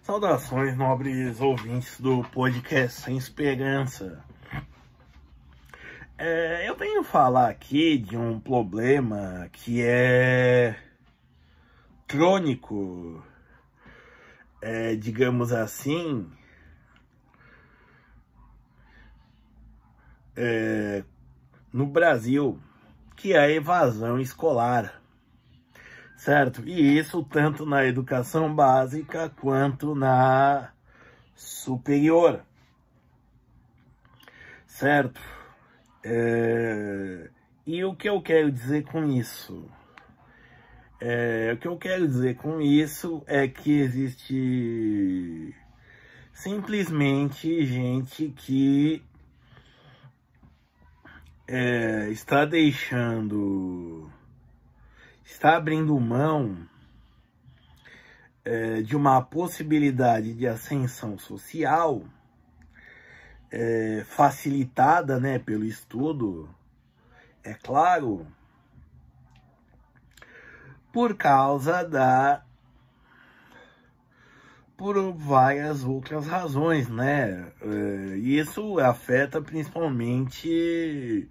Saudações, nobres ouvintes do podcast Sem Esperança. Eu venho falar aqui de um problema que é crônico, digamos assim, no Brasil, que é a evasão escolar. Certo? E isso tanto na educação básica quanto na superior. Certo? E o que eu quero dizer com isso? O que eu quero dizer com isso é que existe simplesmente gente que está abrindo mão de uma possibilidade de ascensão social facilitada, né, pelo estudo, é claro, por várias outras razões, né? E isso afeta principalmente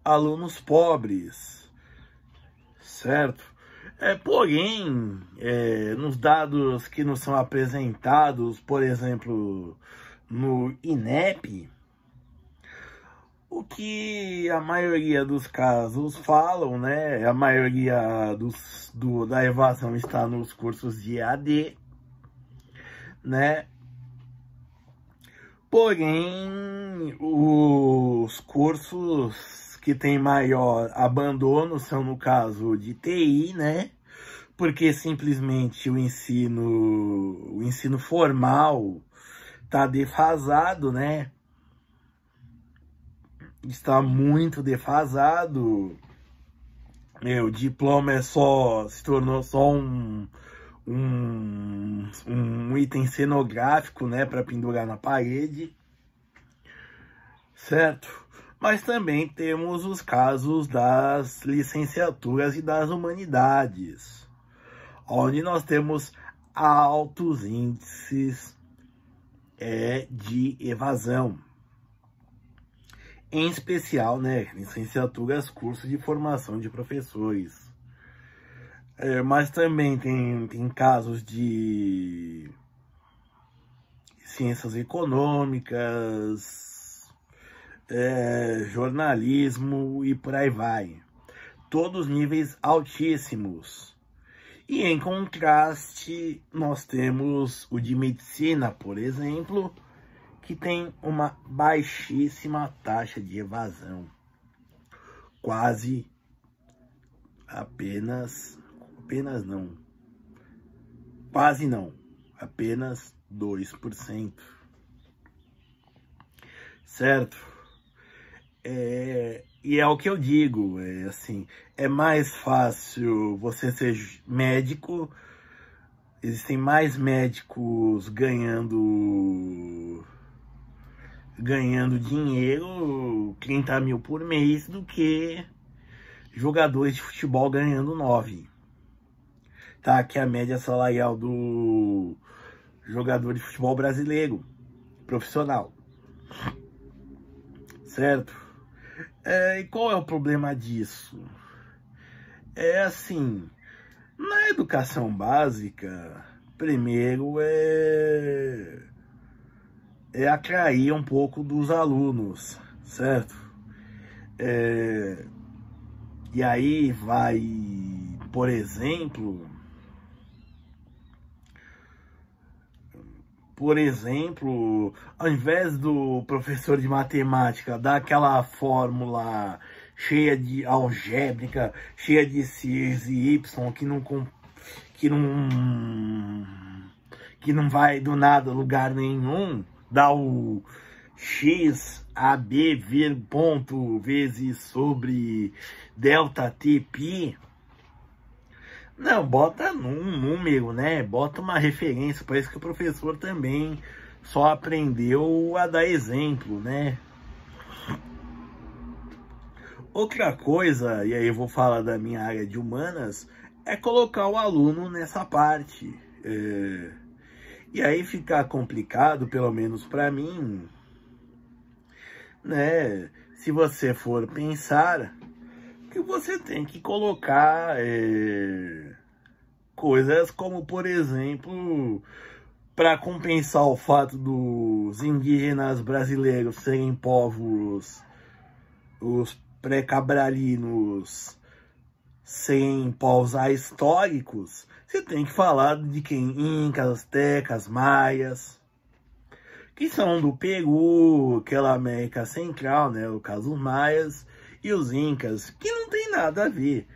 alunos pobres, certo? Porém, nos dados que nos são apresentados, por exemplo, no INEP, o que a maioria dos casos falam, né? A maioria da evasão está nos cursos de EAD, né? Porém, os cursos que tem maior abandono são no caso de TI, né? Porque simplesmente o ensino formal está defasado, né? Está muito defasado. O diploma se tornou só um item cenográfico, né, para pendurar na parede, certo? Mas também temos os casos das licenciaturas e das humanidades, onde nós temos altos índices de evasão. Em especial, né, licenciaturas, cursos de formação de professores. Mas também tem casos de ciências econômicas, jornalismo e por aí vai. Todos níveis altíssimos. E em contraste, nós temos o de medicina, por exemplo, que tem uma baixíssima taxa de evasão. Apenas 2%. Certo? E é o que eu digo, é mais fácil você ser médico, existem mais médicos ganhando dinheiro, 30 mil por mês, do que jogadores de futebol ganhando 9. Tá? Que é a média salarial do jogador de futebol brasileiro, profissional. Certo? E qual é o problema disso? Na educação básica, primeiro atrair um pouco dos alunos, certo? E aí vai, por exemplo, ao invés do professor de matemática dar aquela fórmula cheia de algébrica, cheia de x e y, que não vai do nada a lugar nenhum, dá o x AB vir ponto vezes sobre delta t pi. Não, bota um número, né? Bota uma referência. Parece que o professor também só aprendeu a dar exemplo, né? Outra coisa, e aí eu vou falar da minha área de humanas, é colocar o aluno nessa parte. E aí fica complicado, pelo menos para mim, né? Se você for pensar que você tem que colocar coisas como, por exemplo, para compensar o fato dos indígenas brasileiros serem povos, os pré-cabralinos serem povos ahistóricos, você tem que falar de quem? Incas, astecas, maias, que são do Peru, aquela América Central, né? O caso dos maias e os incas, que não tem nada a ver.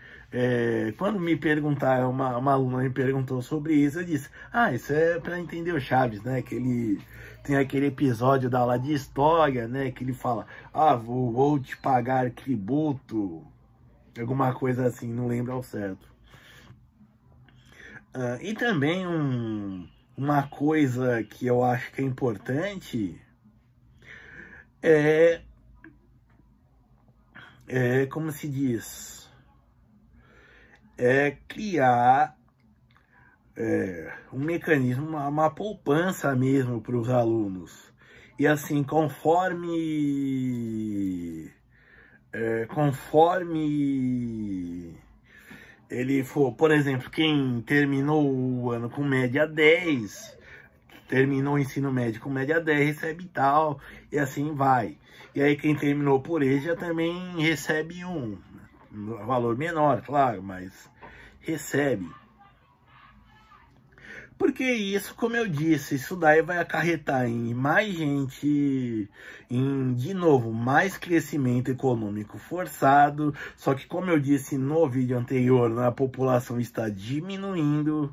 Quando me perguntaram, uma aluna me perguntou sobre isso, eu disse, isso é para entender o Chaves, né? Que ele tem aquele episódio da aula de história, né? Que ele fala, vou te pagar tributo, alguma coisa assim, não lembro ao certo. E também uma coisa que eu acho que é importante como se diz, criar um mecanismo, uma poupança mesmo para os alunos. E assim, conforme ele for, por exemplo, quem terminou o ano com média 10, terminou o ensino médio com média 10, recebe tal, e assim vai. E aí quem terminou por EJA também recebe um valor menor, claro, mas recebe. Porque isso, como eu disse, isso daí vai acarretar em mais gente, de novo, mais crescimento econômico forçado. Só que, como eu disse no vídeo anterior, a população está diminuindo.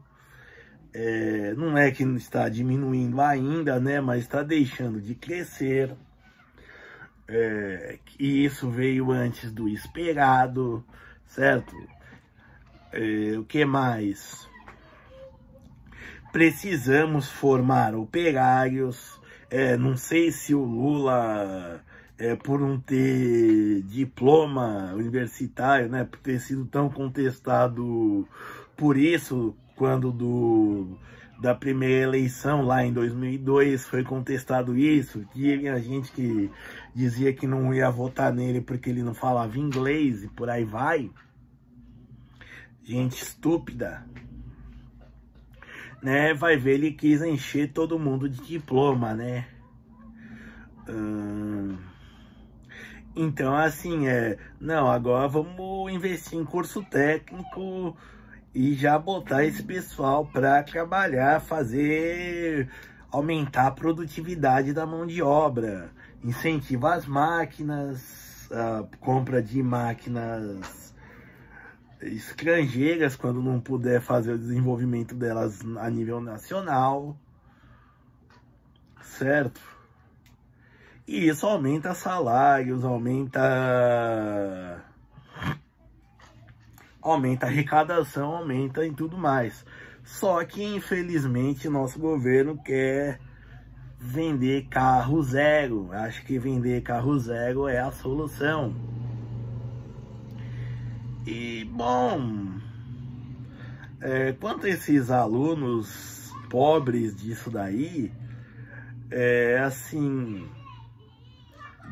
Não é que não está diminuindo ainda, né? Mas está deixando de crescer. E isso veio antes do esperado, certo? O que mais? Precisamos formar operários. Não sei se o Lula, por não ter diploma universitário, né, por ter sido tão contestado por isso, quando da primeira eleição lá em 2002 foi contestado isso, tinha gente que dizia que não ia votar nele porque ele não falava inglês e por aí vai. Gente estúpida. Né, vai ver, ele quis encher todo mundo de diploma, né? Então, assim, não, agora vamos investir em curso técnico e já botar esse pessoal para trabalhar, aumentar a produtividade da mão de obra, incentiva as máquinas, a compra de máquinas estrangeiras quando não puder fazer o desenvolvimento delas a nível nacional, certo? E isso aumenta salários, aumenta arrecadação, aumenta em tudo mais. Só que, infelizmente, nosso governo quer vender carro zero. Acho que vender carro zero é a solução. E, bom, quanto a esses alunos pobres disso daí, assim,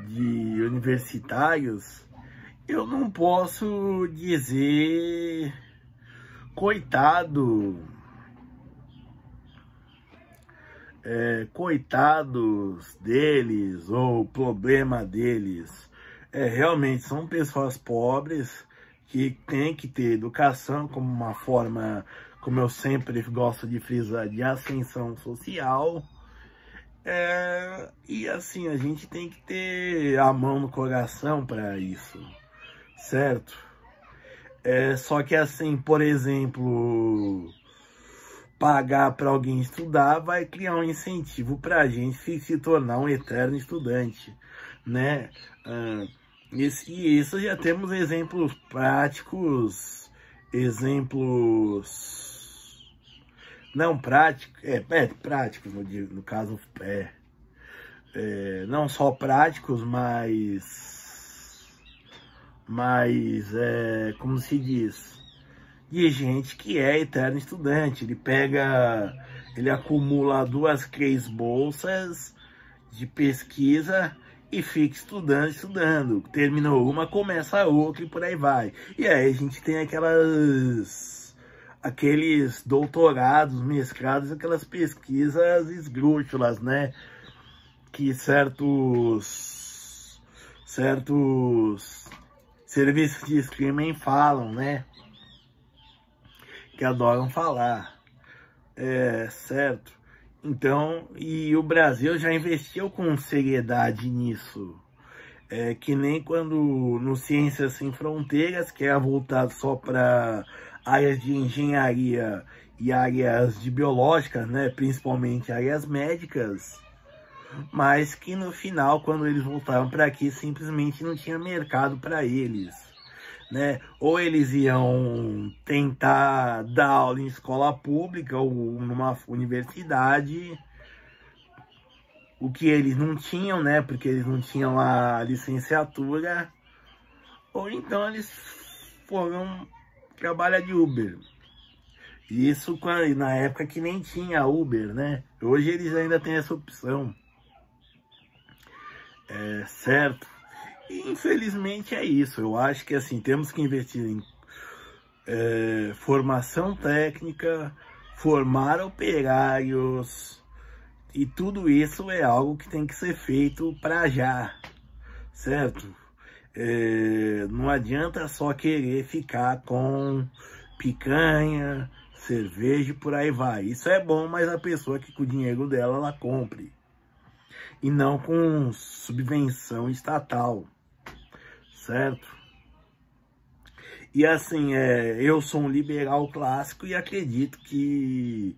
de universitários, eu não posso dizer coitados deles ou problema deles. Realmente são pessoas pobres que têm que ter educação como uma forma, como eu sempre gosto de frisar, de ascensão social. E assim, a gente tem que ter a mão no coração para isso, certo? Só que assim, por exemplo, pagar para alguém estudar vai criar um incentivo para a gente se tornar um eterno estudante, né? Isso já temos exemplos práticos, não práticos, práticos no caso, não só práticos, mas como se diz, de gente que é eterno estudante. Ele acumula 2, 3 bolsas de pesquisa e fica estudando. Terminou uma, começa a outra e por aí vai. E aí a gente tem aqueles doutorados, mestrados, aquelas pesquisas esdrúxulas, né? Que certos serviços de streaming falam, né? Que adoram falar. Certo. Então, e o Brasil já investiu com seriedade nisso. Que nem quando no Ciências Sem Fronteiras, que era voltado só para áreas de engenharia e áreas de biológicas, né? Principalmente áreas médicas. Mas que no final, quando eles voltaram para aqui, simplesmente não tinha mercado para eles, né? Ou eles iam tentar dar aula em escola pública ou numa universidade, o que eles não tinham, né? Porque eles não tinham a licenciatura, ou então eles foram trabalhar de Uber. Isso na época que nem tinha Uber, né? Hoje eles ainda têm essa opção. Certo? E, infelizmente é isso. Eu acho que assim, temos que investir em formação técnica, formar operários, e tudo isso é algo que tem que ser feito para já, certo? Não adianta só querer ficar com picanha, cerveja e por aí vai. Isso é bom, mas a pessoa que com o dinheiro dela, ela compre. E não com subvenção estatal, certo? E assim, eu sou um liberal clássico e acredito que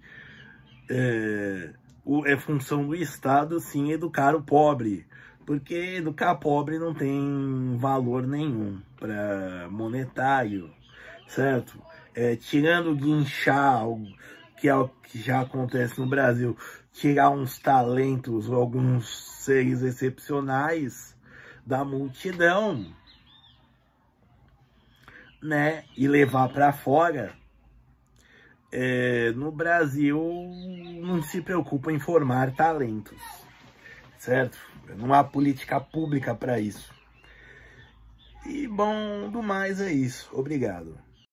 é função do Estado, sim, educar o pobre. Porque educar pobre não tem valor nenhum para monetário, certo? Tirando guinchar, que é o que já acontece no Brasil, tirar uns talentos ou alguns seres excepcionais da multidão, né, e levar para fora. No Brasil não se preocupa em formar talentos, certo? Não há política pública para isso. E bom, do mais é isso. Obrigado.